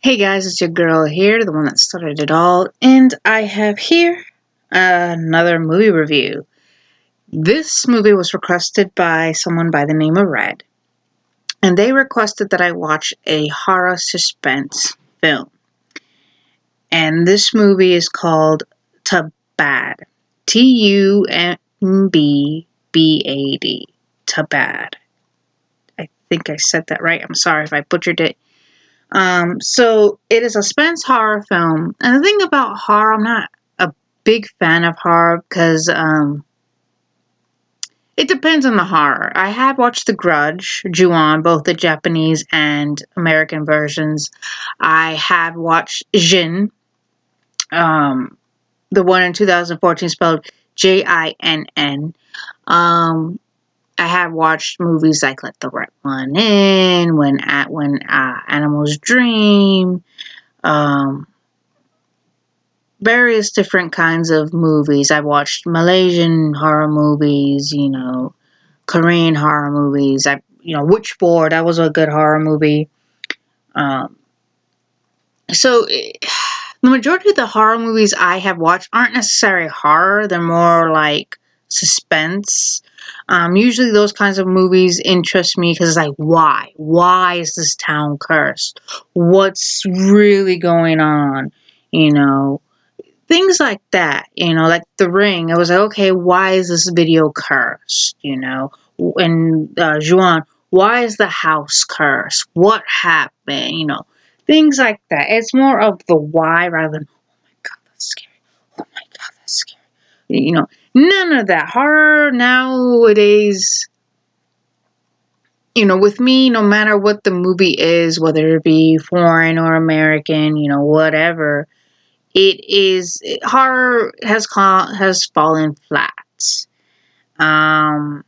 Hey guys, it's your girl here, the one that started it all, and I have here another movie review. This movie was requested by someone by the name of Red, and they requested that I watch a horror suspense film. And this movie is called Tumbbad. Tumbad. Tumbbad. I think I said that right. I'm sorry if I butchered it. So it is a suspense horror film. And the thing about horror, I'm not a big fan of horror because it depends on the horror. I have watched The Grudge, Ju-on, both the Japanese and American versions. I have watched Jin, the one in 2014 spelled Jinn. I have watched movies like Let the Right One In, When Animals Dream, um, various different kinds of movies. I've watched Malaysian horror movies, Korean horror movies. Witchboard, that was a good horror movie. Um, the majority of the horror movies I have watched aren't necessarily horror. They're more like suspense. Usually those kinds of movies interest me because it's like, why? Why is this town cursed? What's really going on? Things like that, like The Ring. I was like, okay, why is this video cursed? And Juan, why is the house cursed? What happened? Things like that. It's more of the why rather than, oh my god, that's scary. Oh my god, that's scary. None of that. Horror nowadays, with me, no matter what the movie is, whether it be foreign or American, whatever, horror has fallen flat. Um,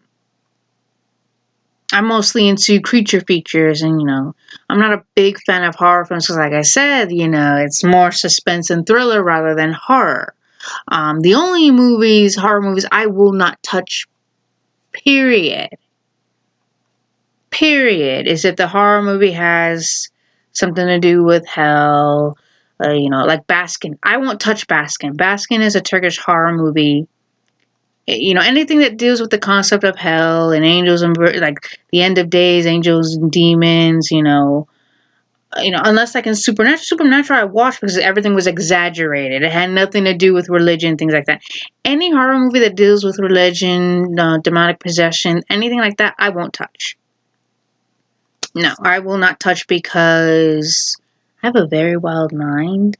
I'm mostly into creature features, and I'm not a big fan of horror films because, like I said, it's more suspense and thriller rather than horror. The only horror movies I will not touch, period, is if the horror movie has something to do with hell. Like Baskin. I won't touch Baskin. Baskin is a Turkish horror movie. Anything that deals with the concept of hell and angels and like the end of days, angels and demons. Unless like in Supernatural, I watched because everything was exaggerated. It had nothing to do with religion, things like that. Any horror movie that deals with religion, demonic possession, anything like that, I won't touch. No, I will not touch because I have a very wild mind,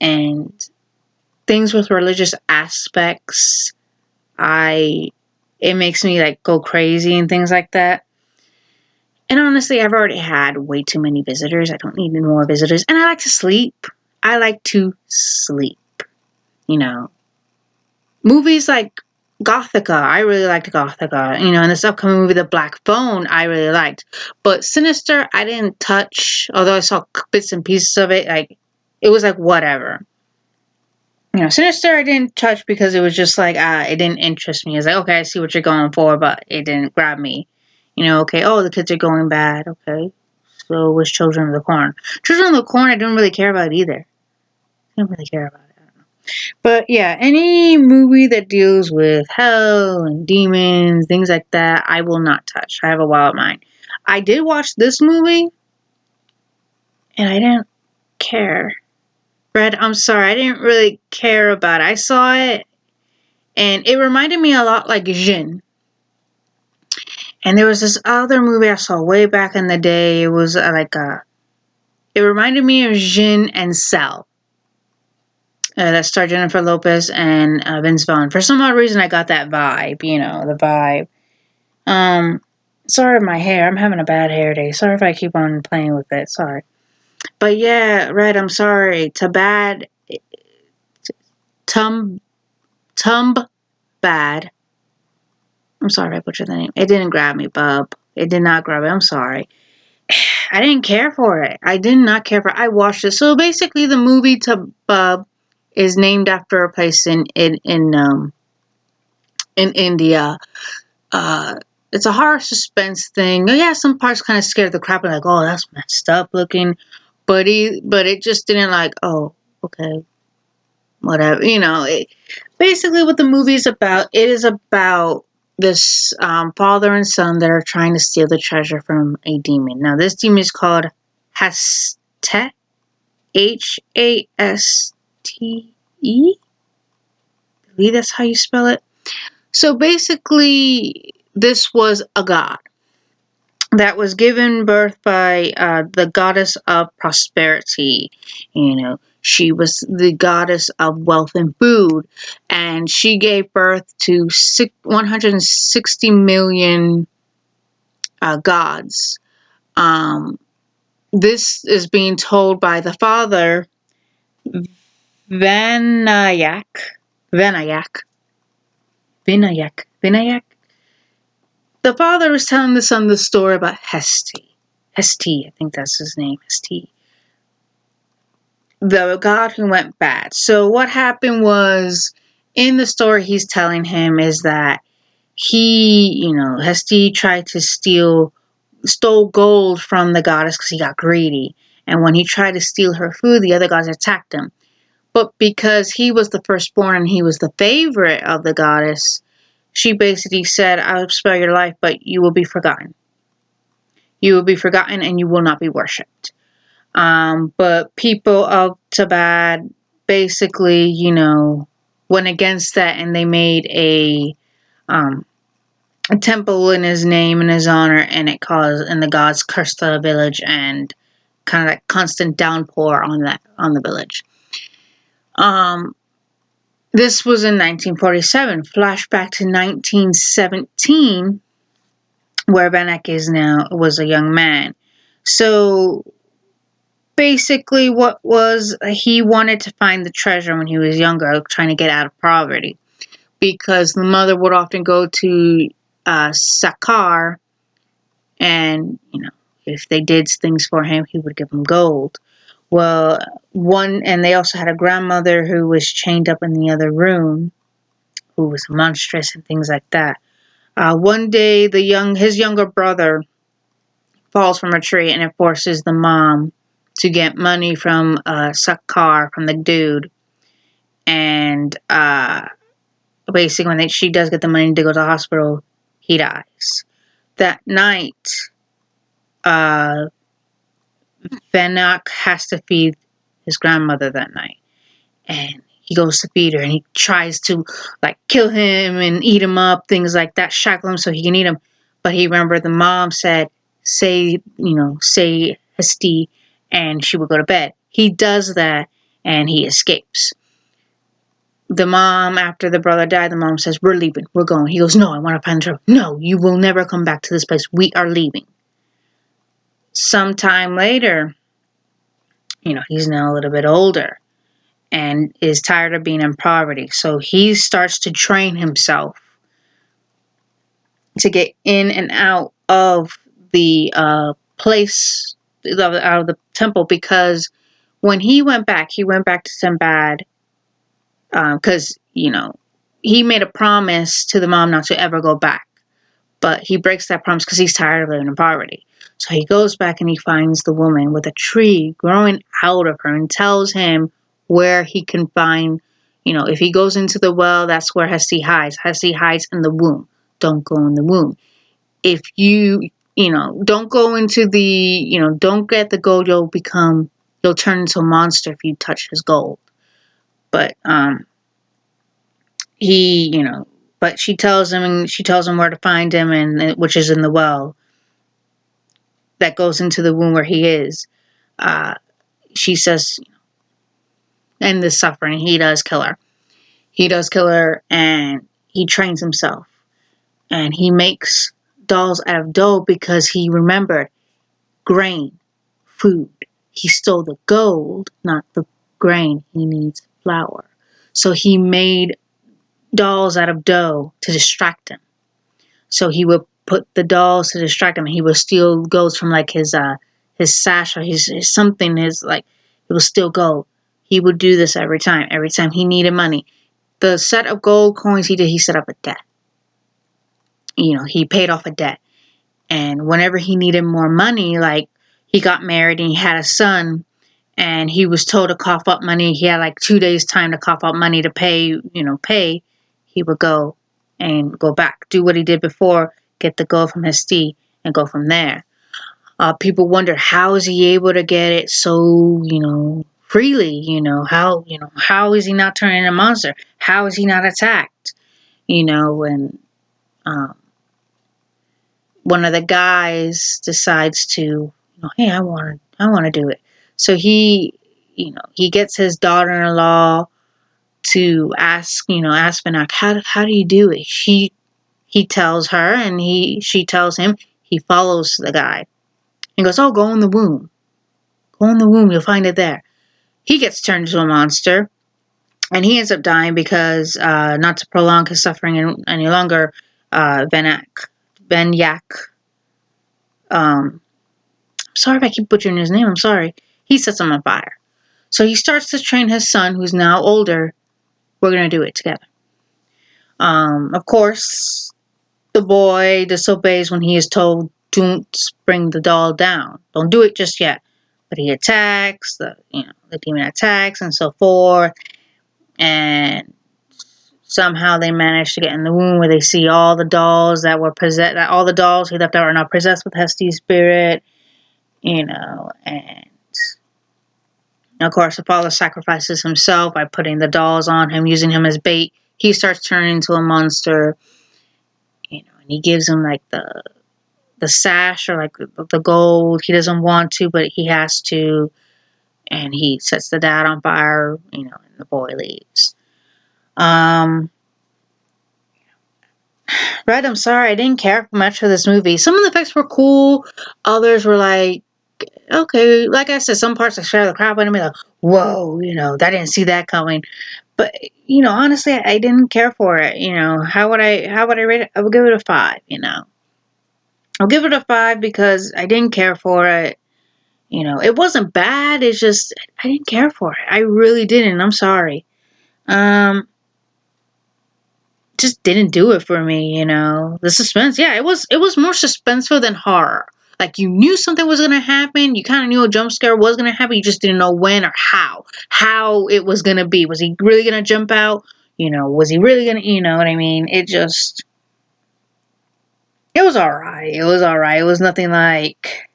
and things with religious aspects, it makes me like go crazy and things like that. And honestly, I've already had way too many visitors. I don't need any more visitors. And I like to sleep. I like to sleep. Movies like Gothica, I really liked Gothica. And this upcoming movie, The Black Phone, I really liked. But Sinister, I didn't touch, although I saw bits and pieces of it. Like, it was like, whatever. Sinister, I didn't touch because it was just like, it didn't interest me. It's like, okay, I see what you're going for, but it didn't grab me. Okay, oh, the kids are going bad. Okay, so was Children of the Corn. Children of the Corn, I didn't really care about either. I didn't really care about it. But yeah, any movie that deals with hell and demons, things like that, I will not touch. I have a wild mind. I did watch this movie, and I didn't care. Red, I'm sorry, I didn't really care about it. I saw it, and it reminded me a lot like Jin. And there was this other movie I saw way back in the day. It was it reminded me of Jin and Cell. That starred Jennifer Lopez and Vince Vaughn. For some odd reason, I got that vibe. The vibe. Sorry, my hair. I'm having a bad hair day. Sorry if I keep on playing with it. Sorry. But yeah, Red, I'm sorry. Tumbbad. Bad. I'm sorry if I butchered the name. It didn't grab me, bub. It did not grab me. I'm sorry. I didn't care for it. I did not care for it. I watched it. So basically, the movie Tumbbad is named after a place in India. It's a horror suspense thing. Yeah, some parts kind of scared the crap out of, like, oh, that's messed up looking. but it just didn't like, oh, okay, whatever, basically what the movie is about. It is about this father and son that are trying to steal the treasure from a demon. Now this demon is called Hastet, Haste. I believe that's how you spell it. So basically this was a god that was given birth by the goddess of prosperity. She was the goddess of wealth and food, and she gave birth to 160 million gods. This is being told by the father, Vinayak. Vinayak. The father was telling the son the story about Hesti, I think that's his name, Hesti, the god who went bad. So what happened was, in the story he's telling him is that Hesti tried to stole gold from the goddess because he got greedy. And when he tried to steal her food, the other gods attacked him. But because he was the firstborn and he was the favorite of the goddess, she basically said, I'll spare your life, but you will be forgotten. You will be forgotten and you will not be worshipped. But people of Tumbbad basically, went against that, and they made a temple in his name and his honor, and the gods cursed the village, and kind of like constant downpour on the village. This was in 1947. Flashback to 1917, where Vanek was a young man. So basically he wanted to find the treasure when he was younger, trying to get out of poverty, because the mother would often go to Sakar, and if they did things for him, he would give them gold. Well, and they also had a grandmother who was chained up in the other room, who was monstrous and things like that. One day, his younger brother falls from a tree, and it forces the mom to get money from Sakar, from the dude. And basically, when she does get the money to go to the hospital, he dies. That night, Vanek has to feed his grandmother that night. And he goes to feed her, and he tries to kill him and eat him up, things like that, shackle him so he can eat him. But he remembered the mom said, say Hesti, and she would go to bed. He does that, and he escapes. The mom, after the brother died, the mom says, we're leaving, we're going. He goes, no, I want to find the treasure. No, you will never come back to this place. We are leaving. Sometime later, he's now a little bit older and is tired of being in poverty. So he starts to train himself to get in and out of the place, out of the temple, because when he went back to Tumbbad, because, he made a promise to the mom not to ever go back. But he breaks that promise because he's tired of living in poverty. So he goes back and he finds the woman with a tree growing out of her and tells him where he can find, if he goes into the well, that's where Hesti hides. Hesti hides in the womb. Don't go in the womb. If you, don't go into don't get the gold, you'll turn into a monster if you touch his gold. But, but she tells him where to find him, and which is in the well that goes into the womb where he is. She says, end this suffering. He does kill her. And he trains himself. And he makes dolls out of dough because he remembered grain, food. He stole the gold, not the grain. He needs flour. So he made dolls out of dough to distract him. So he would put the dolls to distract him. He would steal golds from his sash or his something. It will steal gold. He would do this every time. Every time he needed money. The set of gold coins he did, he set up a debt. He paid off a debt. And whenever he needed more money, he got married and he had a son, and he was told to cough up money. He had like 2 days time to cough up money to pay. He would go and go back, do what he did before, get the gold from his steed, and go from there. People wondered, how is he able to get it so, freely? How is he not turning into a monster? How is he not attacked? And one of the guys decides to, hey, I want to do it. So he gets his daughter-in-law to ask Benak, how do you do it? He tells her, and she tells him. He follows the guy. He goes, oh, go in the womb. Go in the womb, you'll find it there. He gets turned into a monster, and he ends up dying because, not to prolong his suffering any longer, Benyak, sorry if I keep butchering his name, I'm sorry. He sets him on fire. So he starts to train his son, who's now older. We're going to do it together. Of course, the boy disobeys when he is told, don't bring the doll down. Don't do it just yet. But he attacks, the demon attacks and so forth. And somehow they manage to get in the womb where they see all the dolls that were possessed, all the dolls he left out are now possessed with Heste's spirit. And of course, the father sacrifices himself by putting the dolls on him, using him as bait. He starts turning into a monster, and he gives him like the sash or like the gold. He doesn't want to, but he has to, and he sets the dad on fire, and the boy leaves. Red, I'm sorry, I didn't care much for this movie. Some of the effects were cool, others were like, okay, like I said, some parts I scared the crap out of me, like, whoa, I didn't see that coming. But, honestly, I didn't care for it. How would I rate it? I would give it a 5, I'll give it a 5 because I didn't care for it. It wasn't bad, it's just, I didn't care for it. I really didn't, I'm sorry. Just didn't do it for me, The suspense, yeah, it was more suspenseful than horror. Like, you knew something was going to happen. You kind of knew a jump scare was going to happen. You just didn't know when or how it was going to be. Was he really going to jump out? Was he really going to, you know what I mean? It was alright. It was alright. It was nothing like,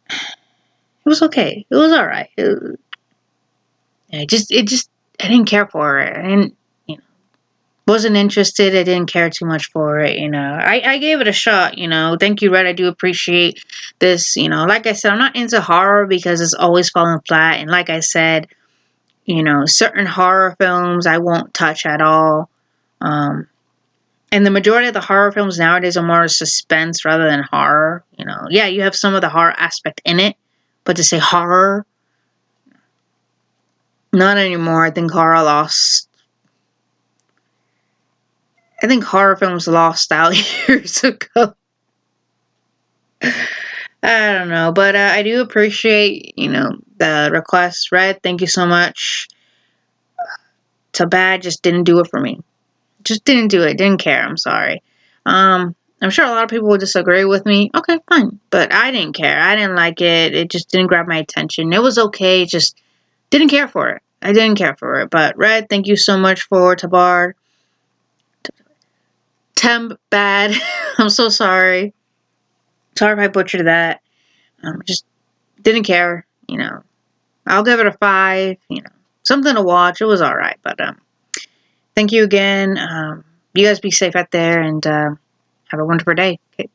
it was okay. It was alright. I didn't care for it. I didn't, wasn't interested. I didn't care too much for it, I gave it a shot, Thank you, Red. I do appreciate this, Like I said, I'm not into horror because it's always falling flat. And like I said, certain horror films I won't touch at all. And the majority of the horror films nowadays are more suspense rather than horror. Yeah, you have some of the horror aspect in it, but to say horror, not anymore. I think horror films lost out years ago. I don't know, but I do appreciate, the request, Red. Thank you so much. Tumbbad just didn't do it for me. Just didn't do it. Didn't care. I'm sorry. I'm sure a lot of people will disagree with me. Okay, fine. But I didn't care. I didn't like it. It just didn't grab my attention. It was okay. Just didn't care for it. I didn't care for it. But Red, thank you so much for Tumbbad. I'm so sorry. Sorry if I butchered that. Just didn't care. I'll give it a 5. Something to watch. It was alright. But thank you again. You guys be safe out there and have a wonderful day. Okay.